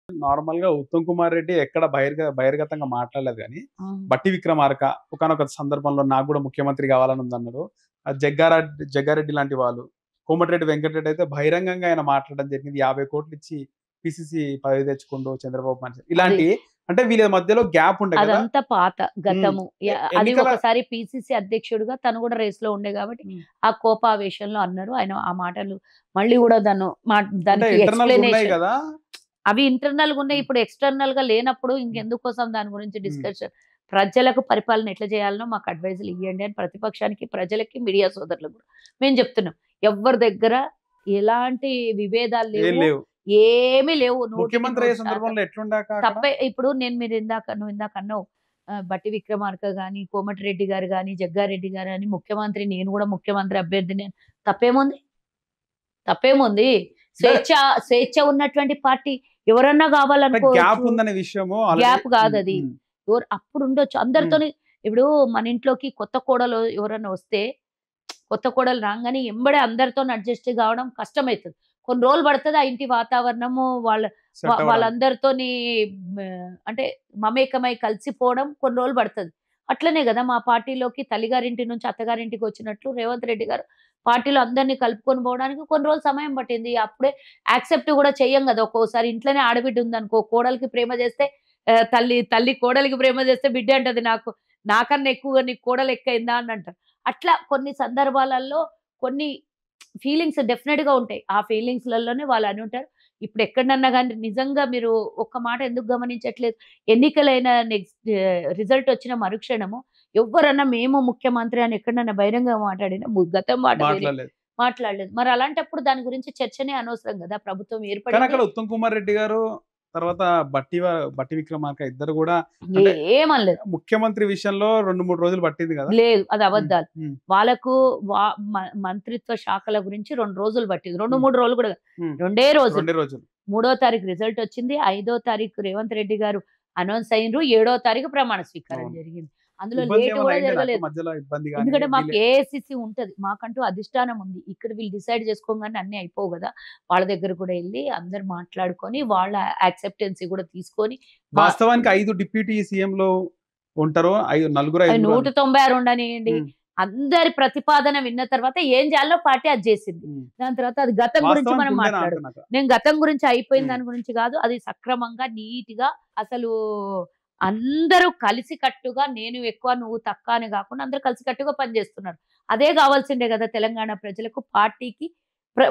Normal గా ఉత్తమ్ కుమార్ రెడ్డి ఎక్కడ బహిర్గతంగా మాట్లాడలేదు కానీ ఆ! బట్టి విక్రమార్క ఒకానొక సందర్భంలో నాకు కూడా ముఖ్యమంత్రి కావాలని ఉందన్నారు. జగ్గారెడ్డి లాంటి వాళ్ళు, కోమటిరెడ్డి వెంకటరెడ్డి అయితే బహిరంగంగా ఆయన మాట్లాడడం జరిగింది. 50 కోట్లు ఇచ్చి పిసిసి పదవి తెచ్చుకుండు చంద్రబాబు మనిషి అది ఇలాంటి. అంటే వీళ్ళ మధ్యలో గ్యాప్ ఉండే కదా. అదంతా పాత ఉమ్, గతము. అది ఎన్నికల ఒకసారి పీసీసీ అధ్యక్షుడిగా తను కూడా రేస్‌లో ఉండే గాబట్టి, ఉమ్, ఆ కోపావేశంలో అన్నారు. ఆయన ఆ మాటలు మళ్ళీ గూడా అంటే దానికి ఇంటర్నల్ ఉన్నాయి ఎక్స్‌ప్లనేషన్ కదా. అవి ఇంటర్నల్‌గా ఉన్నాయి. ఉమ్, ఇప్పుడు ఎక్స్‌టర్నల్‌గా లేనప్పుడు ఉమ్, ఇంకెందుకోసం దాని గురించి ఉమ్. డిస్కషన్. ప్రజలకు పరిపాలన ఎట్లా చేయాలనో మాకు అడ్వైజులు ఇయ్యండి అని ప్రతిపక్షానికి, ప్రజలకి, మీడియా సోదరులకు కూడా మేము చెప్తున్నాం. ఎవ్వరి దగ్గర ఎలాంటి విభేదాలు ఏం లేవు. లేవు. ఏమీ లేవు. 100కి ముఖ్యమంత్రి అయ్యే 100% సందర్భంలో ఎట్లుండాక అక్కడ. తప్పే. ఇప్పుడు నువ్వు ఇందాక అన్నావు. బట్టి విక్రమార్క గాని, కోమటిరెడ్డి గారు గాని, జగ్గారెడ్డి గారు గాని ముఖ్యమంత్రి, నేను కూడా ముఖ్యమంత్రి అభ్యర్థిని అని. తప్పేముంది? తప్పేముంది? అంటే స్వేచ్ఛ స్వేచ్ఛ ఉన్నటువంటి పార్టీ ఎవరన్నా గ్యాప్ గావాలనుకోవచ్చు. ఉందనే విషయము ఆల్రెడీ. గ్యాప్ గాదది. అప్పుడుండొచ్చు. అందరితోని ఇప్పుడు మన ఇంట్లోకి కొత్త కోడలు ఎవరన్నా వస్తే, కొత్త కోడలు రాంగానే ఎంబడే అందరితోని అడ్జస్ట్ కావడం కష్టమైతది. కొన్ని రోజులు పడతది. ఆ ఇంటి వాతావరణము సెట్ అవ్వడానికి. వాళ్ళందరితోని అంటే మమేకమై కలిసిపోవడం కొన్ని రోజులు పడతది. అట్లనే గదా! మా పార్టీలోకి తల్లిగారింటి నుంచి అత్తగారింటికి వచ్చినట్లు రేవంత్ రెడ్డి గారు పార్టీలో అందరిని కలుపుకొని పోవడానికి కొన్ని రోజులు సమయం పట్టింది. అప్పుడే యాక్సెప్ట్ గూడా చెయ్యం గదా! ఒక్కోసారి ఇంట్లోనే ఆడబిడ్డ ఉందనుకో, కోడలికి ప్రేమ చేస్తే తల్లి కోడలికి ప్రేమ చేస్తే బిడ్డే అంటది నాకన్నా ఎక్కువగా నీకు కోడలు ఎక్కువైందా అని అంటారు. అట్లా కొన్ని సందర్భాలలో కొన్ని ఫీలింగ్స్ డెఫినిట్‌గా ఉంటాయి. ఆ ఫీలింగ్స్‌లలోనే వాళ్ళు అనుంటారు. ఇప్పుడు ఎక్కడనన్నా గాని నిజంగా మీరు ఒక్క మాట ఎందుకు గమనించట్లేదు? ఎన్నికలైన రిజల్ట్ వచ్చిన మరుక్షణము ఎవ్వరన్నా మేము ముఖ్యమంత్రి అని ఎక్కడనన్నా బహిరంగంగా మాట్లాడినా గతం మాట వేరే మాట్లాడలేదు. మాట్లాడలేదు. మరి అలాంటప్పుడు దాని గురించి చర్చనే అనవసరం గదా! ప్రభుత్వం కానీ ఏర్పడింది. అక్కడ ఉత్తమ్ కుమార్ రెడ్డి గారు, తర్వాత బట్టి విక్రమార్క ఇద్దరు గూడా అంటే ఏమనలేదు. ముఖ్యమంత్రి విషయంలో 2, 3 రోజులు పట్టింది గదా. లేదు. అది హ్మ్. అబద్దాలు. హ్మ్. వాళ్ళకు వా మ మంత్రిత్వ శాఖల గురించి 2 రోజులు పట్టింది. 2, హ్మ్. 3 రోజులు కూడా కాదు. హ్మ్. రెండే రోజులు. 2 రోజులు. 3వ తారీఖు రిజల్ట్ వచ్చింది. 5వ తారీఖు రేవంత్ రెడ్డి గారు అనౌన్స్ అయిండ్రు. 7వ తారీఖు ప్రమాణ స్వీకారం అవును. జరిగింది. అందులో ఇబ్బంది లేట్ ఏమన్నా కూడా అయిందా నాకు జరగలేదు. మధ్యలో ఇబ్బంది గాని, ఎందుకంటే మాకు డిలే. ఏఐసీసీ ఉంటది. మాకంటూ అధిష్టానం ఉంది. ఇక్కడ వీళ్ళు డిసైడ్ చేసుకోగానే అన్నీ అయిపోవు గదా! వాళ్ళ దగ్గర కూడా ఎళ్లి అందరూ మాట్లాడుకొని వాళ్ళ యాక్సెప్టెన్సీ కూడా తీసుకొని మా వాస్తవానికి 5 డిప్యూటీ సీఎంలు ఉంటారు. నలుగురు, అది ఐదుగురు 196 ఉండనియండి. హ్మ్. అందరి ప్రతిపాదన విన్న తర్వాత ఏం చేయాలో పార్టీ అది జేసింది. హ్మ్. దాని తర్వాత అది గతం గురించి వాస్తవానికి మనం ఉండేనా మాట్లాడం. అంటున్నాక. నేను గతం గురించి అయిపోయిన హ్మ్. దాని గురించి గాదు. అది సక్రమంగా, నీట్‌గా అసలు అందరూ కలిసికట్టుగా నేను ఎక్కువ, నువ్వు తక్కువ అని గాకుండా అందరూ కలిసికట్టుగా పనిజేస్తున్నారు. అదే గావాల్సిండే గదా! తెలంగాణ ప్రజలకు, పార్టీకి,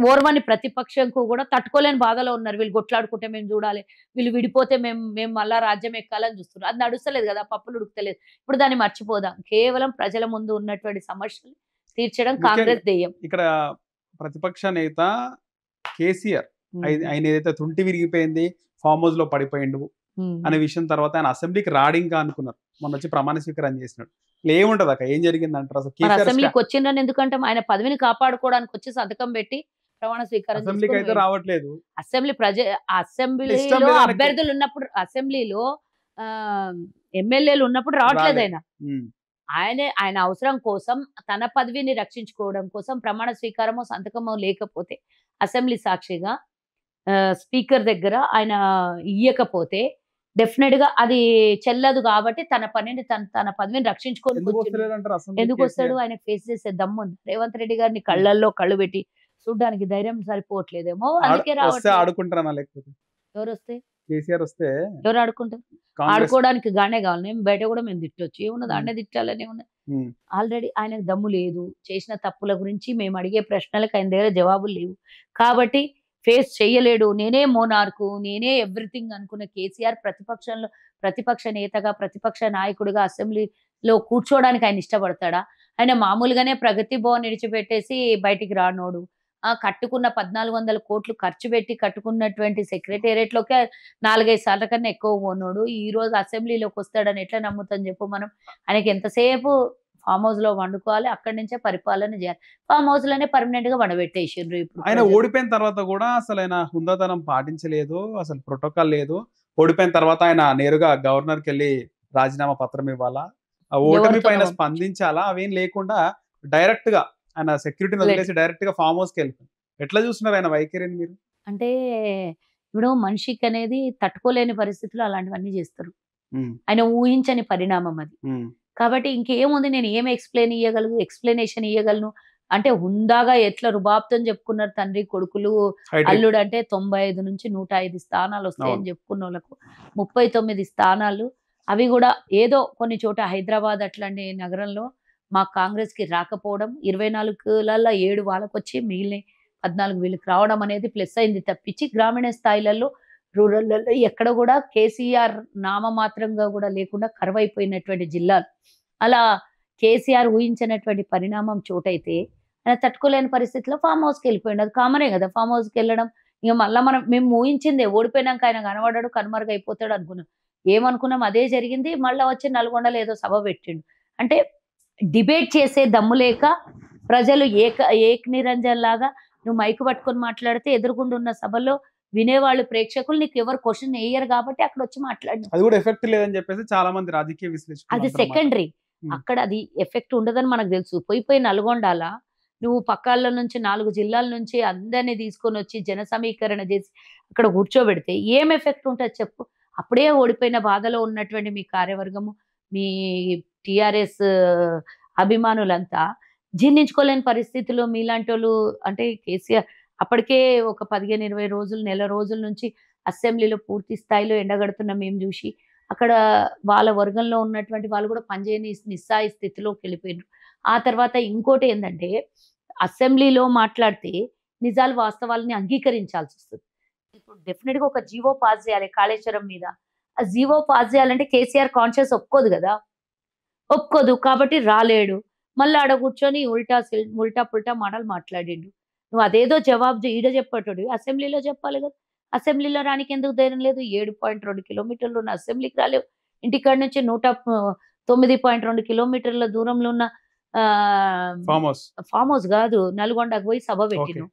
ఓర్వని ప్రతిపక్షంకు గూడా తట్టుకోలేని బాధలో ఉన్నారు. వీళ్ళు కొట్లాడుకుంటే మేము జూడాలి. వీళ్ళు విడిపోతే మేము మళ్ళా రాజ్యం ఎక్కాలని జూస్తున్నారు. అది నడుస్తలేదు గదా! పప్పులు ఉడుకుతలేదు. ఇప్పుడు దాన్ని మర్చిపోదాం. కేవలం ప్రజల ముందు ఉన్నటువంటి సమస్యలు తీర్చడం ముఖ్యంగా కాంగ్రెస్ ధ్యేయం. ఇక్కడ ప్రతిపక్ష నేత కేసీఆర్ హ్మ్. ఆయన ఏదైతే తుంటి విరిగిపోయింది, ఫార్మ్ హౌస్‌లో పడిపోయిండు హ్మ్. అనే విషయం తర్వాత ఆయన అసెంబ్లీకి రాడింకా అనుకున్నారు. మొన్నొచ్చి ప్రమాణ స్వీకారం చేసినాడు. ఏముంటదక్క? ఏం జరిగిందంటారు? అసలు మరి కేసీఆర్ అసెంబ్లీకొచ్చిండ్రని ఎందుకంటాం? ఆయన పదవిని కాపాడుకోవడానికొచ్చి సంతకం పెట్టి ప్రమాణ స్వీకారం చేసుకొని అసెంబ్లీకైతే పోయిండు. రావట్లేదు. అసెంబ్లీ అంటే ఇష్టం అసెంబ్లీలో లేదు ఆయనకు. అభ్యర్థులున్నప్పుడు అసెంబ్లీలో ఆహ్, ఎమ్మెల్యేలున్నప్పుడు రాలే. రావట్లేదాయన. హ్మ్. ఆయన అవసరం కోసం తన పదవిని రక్షించుకోవడం కోసం ప్రమాణ స్వీకారమో, సంతకమో లేకపోతే అసెంబ్లీ సాక్షిగా స్పీకర్ దగ్గర ఆయన ఇయ్యకపోతే డెఫినిట్‌గా అది చెల్లదు గాబట్టి తన పనిని తన పదవిని రక్షించుకొని ఎందుకు కూర్చున్నాడు. వస్తలేరంటారు అసెంబ్లీకి ఎందుకొస్తాడు? కేసీఆర్? ఆయనకు ఫేస్ చేసే దమ్ముంది. రేవంత్ రెడ్డి గారిని హ్మ్. కళ్ళల్లో కళ్ళు పెట్టి చూడ్డానికి ధైర్యం సరిపోవట్లేదేమో అందుకే వస్తే రావట్లేదు. ఆడుకుంటారనా లేకపోతే? ఎవరొస్తే? కేసీఆర్ వస్తే ఎవరు ఆడుకుంటారు? కాంగ్రెస్. ఆడుకోవడానికి గానే గావాలి. బయట గూడా మేము తిట్టొచ్చు. ఏమున్నది హ్మ్. ఆడనే తిట్టాలని ఏమున్నది? హ్మ్. ఆల్రెడీ ఆయనకు దమ్ము లేదు. చేసిన తప్పుల గురించి మేము అడిగే ప్రశ్నలకు ఆయన దగ్గర జవాబులు లేవు. కాబట్టి ఫేస్ చెయ్యలేడు. నేనే మోనార్కు, నేనే ఎవ్రీథింగ్ అనుకున్న కేసీఆర్ ప్రతిపక్ష నేతగా, ప్రతిపక్ష నాయకుడిగా అసెంబ్లీలో కూర్చోవడానికి ఆయన ఇష్టపడతాడా? ఆయన మామూలుగానే ప్రగతి భవన్ ఇడిచిపెట్టేసి బయటికి రానోడు. కట్టుకున్న 1400 కోట్లు ఖర్చు పెట్టి కట్టుకున్నటువంటి సెక్రటేరియట్‌లోకే 4, 5 సార్ల కన్నా ఎక్కువ పోనోడు. ఈరోజు అసెంబ్లీలోకొస్తాడని ఎట్లా నమ్ముతాం జెప్పు మనం? ఆయనకి ఎంతసేపు ఫార్మ్ హౌస్‌లో వండుకోవాలి. అక్కడి నుంచే పరిపాలన జేయాలి. ఫార్మ్ హౌస్‌లోనే పర్మనెంట్‌గా పండబెట్టేసిండ్రు ఇప్పుడు ఆయన ప్రజలు. ఓడిపోయిన తర్వాత గూడా అసలాయన హుందాతనం పాటించలేదు. అసలు ప్రోటోకాల్ లేదు. ఓడిపోయిన తర్వాత ఆయన నేరుగా గవర్నర్‌కెళ్ళి రాజీనామా పత్రం ఇవ్వాలా? ఆ ఓటమి ఎవరితోనో పైన పంపించి. స్పందించాలా? అవేం లేకుండా డైరెక్ట్‌గా ఆయన సెక్యూరిటీని లెట్ వదిలేసి డైరెక్ట్‌గా ఫార్మ్ హౌస్‌కెళ్ళిపోయారు. ఎట్లా చూస్తున్నారు ఆయన వైఖరిని మీరు? అంటే ఇప్పుడు మనిషికి అనేది తట్టుకోలేని పరిస్థితుల్లో అలాంటివన్నీ చేస్తారు. ఉమ్, ఆయన ఊహించని పరిణామం అది. ఉమ్, కాబట్టి ఇంకేముంది, నేను ఏం ఎక్స్‌ప్లనేషన్ ఇయ్యగలను. అంటే హుందాగా ఎట్లా రుబాబ్‌తోని చెప్పుకున్నారు తండ్రి, కొడుకులు, హైడ్రిక్. అల్లుడంటే 95-105 స్థానాలొస్తాయని అవును. చెప్పుకున్నోళ్ళకు 39 స్థానాలు. అవి గూడా ఏదో కొన్ని చోట హైదరాబాద్ అట్లాంటి నగరంలో మా కాంగ్రెస్‌కి రాకపోవడం, 24లలో 7 వాళ్ళకొచ్చి మిగిలినయి 14 వీళ్ళకి రావడం అనేది ప్లస్ అయింది తప్పించి, గ్రామీణ స్థాయిలలో, రూరల్‌లలో ఎక్కడ గూడా కేసీఆర్ నామమాత్రంగా గూడా లేకుండా కరువైపోయినటువంటి జిల్లాలు. అలా కేసీఆర్ ఊహించనటువంటి పరిణామం చోటైతే, ఆయన తట్టుకోలేని పరిస్థితిలో ఫార్మ్ హౌస్‌కెళ్ళిపోయిండు. అది కామనే గదా! ఫార్మ్ హౌస్‌కెళ్ళడం. ఇగ మళ్ళా మేము ఊహించిందే, ఓడిపోయినంక ఆయన కనపడడు, కనుమరుగైపోతాడు అనుకున్నాం. ఏమనుకున్నాం అదే జరిగింది. మళ్ళా వచ్చి నల్గొండలో ఏదో సభ పెట్టిండు. అంటే డిబేట్ చేసే దమ్ము లేక ప్రజలు ఏకనిరంజన్‌లాగా నువ్వు మైక్ పట్టుకొని మాట్లాడితే ఎదురుగుండా ఉన్న సభలో వినేవాళ్ళు ప్రేక్షకులు నీకెవరు క్వెషన్ ఎయ్యరు కాబట్టి అక్కడొచ్చి మాట్లాడినావు. అది కూడా ఎఫెక్ట్ లేదని చెప్పేసి చాలా మంది రాజకీయ విశ్లేషకులు అది అంటున్నమాట. సెకండరీ. హ్మ్. అక్కడ అది ఎఫెక్ట్ ఉండదని మనకు తెలుసు. పోయి నల్గొండాల నువ్వు పక్కాళ్ళ నుంచి 4 జిల్లాల నుంచి అందరిని తీసుకొనొచ్చి జన సమీకరణ చేసి అక్కడ కూర్చోబెడితే ఏం ఎఫెక్ట్ ఉంటది చెప్పు? అప్పుడే ఓడిపోయిన బాధలో ఉన్నటువంటి మీ కార్యవర్గము, మీ టీఆర్ఎస్ అభిమానులంతా జీర్ణించుకోలేని పరిస్థితిలో మీలాంటోళ్ళు, అంటే కేసీఆర్ అప్పటికే ఒక 15, 20 రోజులు, నెల రోజుల నుంచి అసెంబ్లీలో పూర్తి స్థాయిలో ఎండగడుతున్న మేము జూసి, అక్కడ వాళ్ళ వర్గంలో ఉన్నటువంటి వాళ్ళు కూడా పనిచేయని నిస్సాయ స్థితిలోకెళ్ళిపోయిండ్రు. ఆ తర్వాత ఇంకోటేందంటే, అసెంబ్లీలో మాట్లాడితే నిజాలు, వాస్తవాలని అంగీకరించాల్సొస్తది. ఇప్పుడు డెఫినిట్‌గా ఒక జీవో పాస్ జేయాలి కాళేశ్వరం మీద. ఆ జీవో పాస్ జేయాలంటే కేసీఆర్ కాన్షియస్ ఒప్పుకోదు గదా! ఒప్పుకోదు. కాబట్టి రాలేడు. మళ్ళా ఆడ కూర్చొని ఉల్టా పుల్టా మాటలు మాట్లాడిండు. నువ్వు అదేదో జవాబు ఈడ చెప్పేటోడివి అసెంబ్లీలో చెప్పాలి గదా! అసెంబ్లీలో రానీకెందుకు ధైర్యం లేదు? 7.2 కిలోమీటర్లు ఉన్న అసెంబ్లీకి రాలేవు. ఇంటికాడ నుంచి 9.2 కిలోమీటర్ల దూరంలో ఉన్న ఫార్మ్ హౌస్. ఫార్మ్ హౌస్ గాదు, నల్గొండకు పోయి సభ ఓకే. పెట్టినవు.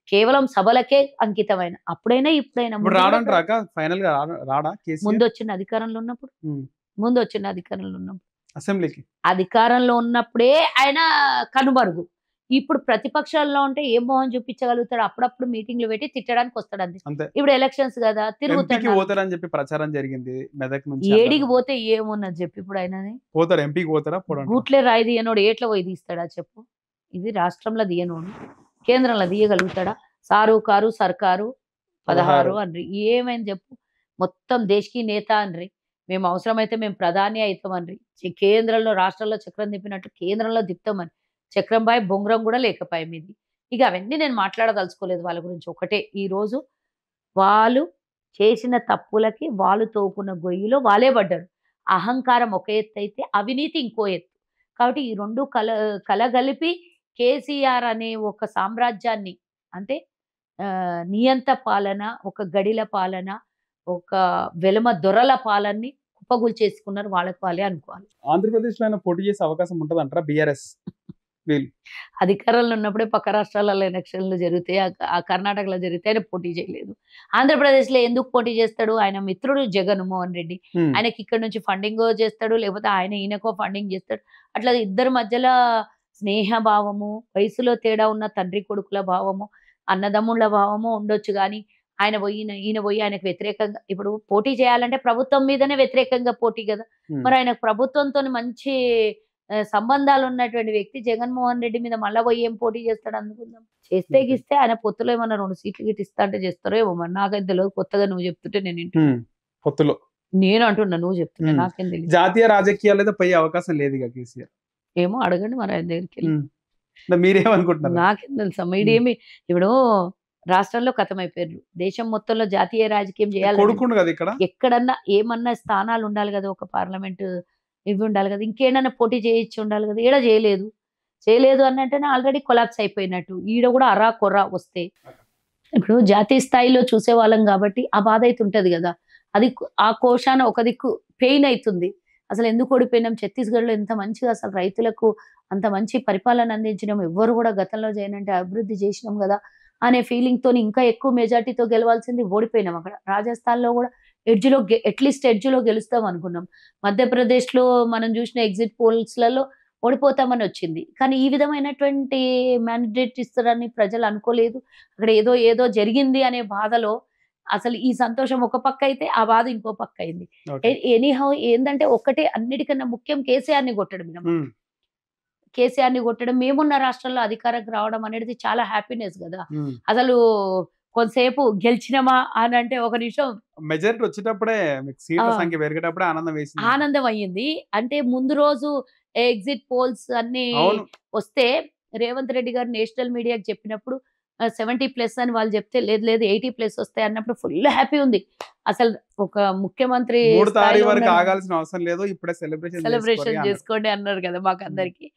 కేవలం సభలకే అంకితమైన. అప్పుడైనా ఇప్పుడైనా ఇప్పుడు ముందు గూడా రాడంటారా ఫైనల్ గా రాడా కేసీఆర్ ముందొచ్చిన అధికారంలో ఉన్నప్పుడు. ఉమ్, ముందొచ్చిన అధికారంలో ఉన్నప్పుడు. అసెంబ్లీకి? అధికారంలో ఉన్నప్పుడే ఆయన కనుమరుగు. ఇప్పుడు ప్రతిపక్షాల్లో ఉంటే ఏ మొహం చూపించగలుగుతాడు? అప్పుడప్పుడు మీటింగ్‌లు పెట్టి తిట్టడానికొస్తాడంతే. అంతే. ఇప్పుడు ఎలక్షన్స్ గదా! తిరుగుతాడు ఎంపీకి పోతారని చెప్పి ప్రచారం జరిగింది మెదక్ నుంచి ఏడికి అన్నారు. పోతే ఏమున్నది చెప్పు ఇప్పుడు ఆయనని? పోతారు, ఎంపీకి పోతారా పోడంటారా? గూట్లే రాయి తీయనోడు ఏట్ల పోయి తీస్తాడా చెప్పు? ఇది రాష్ట్రంలో తీయనోడు కేంద్రంలో తీయగలుగుతాడా? సారు, కారు, సర్కారు 16 అన్రి. ఏమైంది చెప్పు? మొత్తం దేశ్‌కి నేత అన్రి. మేము అవసరమైతే మేము ప్రధాని అయితామన్రి. కేంద్రంలో, రాష్ట్రంలో చక్రం తిప్పినట్టు కేంద్రంలో తిప్పుతామని. చక్రం బాయ్ బొంగరం గూడా లేకపాయె మీది. ఇక అవన్నీ నేను మాట్లాడదలుచుకోలేదు వాళ్ళ గురించి. ఒకటే ఈరోజు వాళ్ళు చేసిన తప్పులకి వాళ్ళు తోకున్న గొయ్యిలో వాళ్ళే పడ్డారు. అహంకారం ఒక ఎత్తయితే అవినీతి ఇంకో ఎత్తు. కాబట్టి ఈ 2 కలగలిపి కేసీఆర్ అనే ఒక సామ్రాజ్యాన్ని, అంటే నియంత పాలన, ఒక గడిల పాలన, ఒక వెలమ దొరల పాలనని కుప్పగూల్చేసుకున్నారు. వాళ్ళకి వాళ్ళే అనుకోవాలి. ఆంధ్రప్రదేశ్‌లో ఆయన పోటీ చేసే అవకాశం ఉంటదంటారా బీఆర్ఎస్ వీళ్ళు? అధికారంలో ఉన్నప్పుడే పక్క రాష్ట్రాలలో ఎలక్షన్‌లు జరుగుతాయి. ఆ కర్ణాటకలో జరిగితే ఆయన పోటీ చేయలేదు. ఆంధ్రప్రదేశ్‌లో ఎందుకు పోటీ చేస్తాడు? ఆయన మిత్రుడు జగన్మోహన్ రెడ్డి. హ్మ్. ఆయనకి ఇక్కడ నుంచి ఫండింగో చేస్తాడు. లేకపోతే ఆయన ఈయనకో ఫండింగ్ చేస్తాడు. అట్లా ఇద్దరి మధ్యల స్నేహ భావము, వయసులో తేడా ఉన్న తండ్రి కొడుకుల భావము, అన్నదమ్ముళ్ళ భావము ఉండొచ్చు గానీ, ఈయన పోయి ఆయనకు వ్యతిరేకంగా ఇప్పుడు పోటీ చేయాలంటే ప్రభుత్వం మీదనే వ్యతిరేకంగా పోటీ గదా! హ్మ్. మరి ఆయనకు ప్రభుత్వంతోని మంచి సంబంధాలున్నటువంటి వ్యక్తి జగన్మోహన్ రెడ్డి మీద మళ్ళా పోయి ఏం పోటీ చేస్తాడు అనుకుందాం. చేస్తే ఓకే. గిస్తే ఆయన పొత్తులో ఏమన్నా 2 సీట్లు గిట్ల ఇస్తా అంటే చేస్తారో ఏమో మరి, నాకైతే తెలవదు. కొత్తగా నువ్వు చెప్తుంటే నేను వింటున్నా. హ్మ్. పొత్తులో. నేను అంటున్నా, నువ్వు చెప్తున్నా, హ్మ్. నాకేం తెలీదు. జాతీయ రాజకీయాలైతే పోయే అవకాశం లేదు ఇక కేసీఆర్. ఏమో అడగండి మరి ఆయన దగ్గరికెళ్ళి. హ్మ్. అంటే మీరేమనుకుంటున్నారు? నాకేం తెలుసమ్మా? హ్మ్. ఈడేమి ఇప్పుడు రాష్ట్రంలో ఖతమైపోయిర్రు. దేశం మొత్తంలో జాతీయ రాజకీయం చేయాలంటే కొడుకుండు కదా ఇక్కడ. ఎక్కడన్నా ఏమన్నా స్థానాలు ఉండాలి గదా! ఒక పార్లమెంట్ ఇవి ఉండాలి గదా! ఇంకేడన్నా పోటీ చేయిచ్చి ఉండాలి గదా! ఈడ చేయలేదు. చేయలేదు అనంటేనే ఆల్రెడీ కొలాప్స్ అయిపోయినట్టు. ఈడ గూడా అరా కొర్రా వస్తే ఇప్పుడు జాతీయ స్థాయిలో చూసేవాళ్ళం గాబట్టి ఆ బాధ అయితే ఉంటది గదా! అది ఆ కోశాన ఒక దిక్కు పెయిన్ అయితుంది. అసలు ఎందుకు ఓడిపోయినాం? ఛత్తీస్‌గఢ్‌లో ఎంత మంచిగా అసలు రైతులకు అంత మంచి పరిపాలన అందించినాం. ఎవ్వరు గూడా గతంలో చేయనంటే అభివృద్ధి చేసినాం గదా! అనే ఫీలింగ్‌తోని ఇంకా ఎక్కువ మెజారిటీతో గెలవాల్సింది ఓడిపోయినాం అక్కడ. రాజస్థాన్‌లో గూడా అట్‌లీస్ట్ ఎడ్జ్‌లో గెలుస్తాం అనుకున్నాం. మధ్యప్రదేశ్‌లో మనం జూసిన ఎగ్జిట్ పోల్స్‌లలో ఓడిపోతామని వచ్చింది. కానీ ఈ విధమైనటువంటి మ్యాండేట్ ఇస్తారని ప్రజలు అనుకోలేదు. అక్కడ ఏదో జరిగింది అనే బాధలో అసలు ఈ సంతోషం ఒక పక్క అయితే ఆ బాధ ఇంకో పక్క అయింది. ఓకే. ఎనీహౌ ఏందంటే ఒకటే అన్నిటికన్నా ముఖ్యం కేసీఆర్‌ని కొట్టడం వినమ్మ. హ్మ్. కేసీఆర్‌ని కొట్టడం, మేమున్న రాష్ట్రంలో అధికారంకి రావడం అనేది చాలా హ్యాపీనెస్ గదా! హ్మ్. అసలు కొంతసేపు గెలిచినమా అనంటే ఒక నిమిషం మెజారిటీ వచ్చేటప్పుడే మీకు ఆ! సీట్ల సంఖ్య పెరిగేటప్పుడే ఆనందం వేసిందంట. ఆనందం అయ్యింది. అంటే ముందు రోజు ఎగ్జిట్ పోల్స్ అన్నీ అవును. వస్తే రేవంత్ రెడ్డి గారు నేషనల్ మీడియాకి చెప్పినప్పుడు 70+ అని వాళ్ళు చెప్తే లేదు లేదు 80+ వస్తాయి అన్నప్పుడు ఫుల్ హ్యాపీ ఉంది. అసలు ఒక ముఖ్యమంత్రి 3 తారీఖు స్థాయిలో వరకు ఉన్నారు. ఆగాల్సిన అవసరం లేదు. ఇప్పుడే సెలబ్రేషన్ చేసుకోరి సెలబ్రేషన్ అన్నారు. చేసుకోండి అన్నారు కదా! హ్మ్. మాకందరికి.